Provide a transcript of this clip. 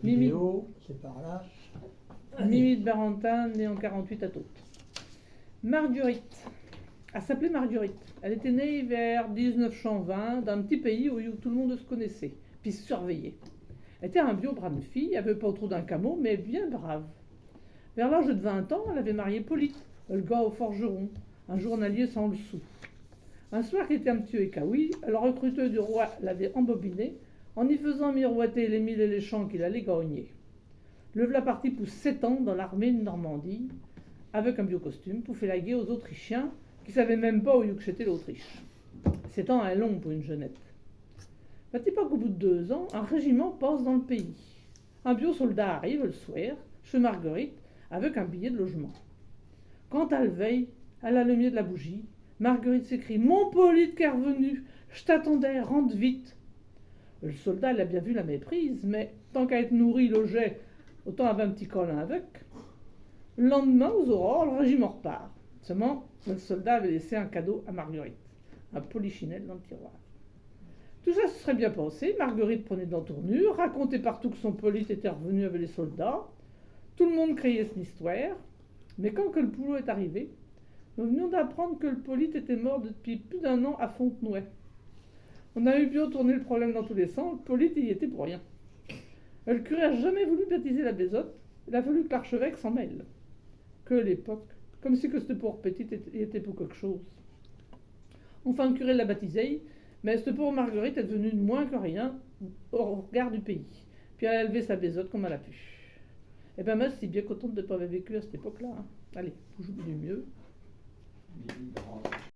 Mimi. Vidéo, c'est par là. Mimi de Barentin, née en 48 à Tôtes. Marguerite. Elle s'appelait Marguerite. Elle était née vers 1920 dans un petit pays où tout le monde se connaissait, puis se surveillait. Elle était un bio brave fille, elle n'avait pas trop d'un camo, mais bien brave. Vers l'âge de 20 ans, elle avait marié Polyte, le gars au forgeron, un journalier sans le sou. Un soir qui était un petit écaoui, le recruteur du roi l'avait embobiné en y faisant miroiter les milles et les champs qu'il allait gagner. Le v'là parti pour 7 ans dans l'armée de Normandie, avec un bio-costume pour faire la guerre aux Autrichiens, qui ne savaient même pas où c'était l'Autriche. 7 ans est long pour une jeunette. Petit pas qu'au bout de 2 ans, un régiment passe dans le pays. Un bio-soldat arrive le soir, chez Marguerite, avec un billet de logement. Quand elle veille, à la lumière de la bougie, Marguerite s'écrie « Mon Polyte qui est revenu, je t'attendais, rentre vite !» Le soldat l'a bien vu la méprise, mais tant qu'à être nourri, logé, autant avoir un petit câlin avec. Le lendemain, aux aurores, le régiment repart. Seulement, le soldat avait laissé un cadeau à Marguerite, un polichinelle dans le tiroir. Tout ça se serait bien passé, Marguerite prenait de l'entournure, racontait partout que son Polyte était revenu avec les soldats. Tout le monde criait cette histoire, mais quand que le boulot est arrivé, nous venions d'apprendre que le Polyte était mort depuis plus d'1 an à Fontenoy. On a eu bien tourné le problème dans tous les sens, le Polyte y était pour rien. Le curé n'a jamais voulu baptiser la bézote, il a fallu que l'archevêque s'en mêle. Que l'époque, comme si que cette pauvre petite était pour quelque chose. Enfin, le curé l'a baptisée, mais cette pauvre Marguerite est devenue moins que rien au regard du pays. Puis elle a élevé sa bézote comme elle a pu. Et ben moi, je suis bien contente de ne pas avoir vécu à cette époque-là. Hein. Allez, vous jouez du mieux.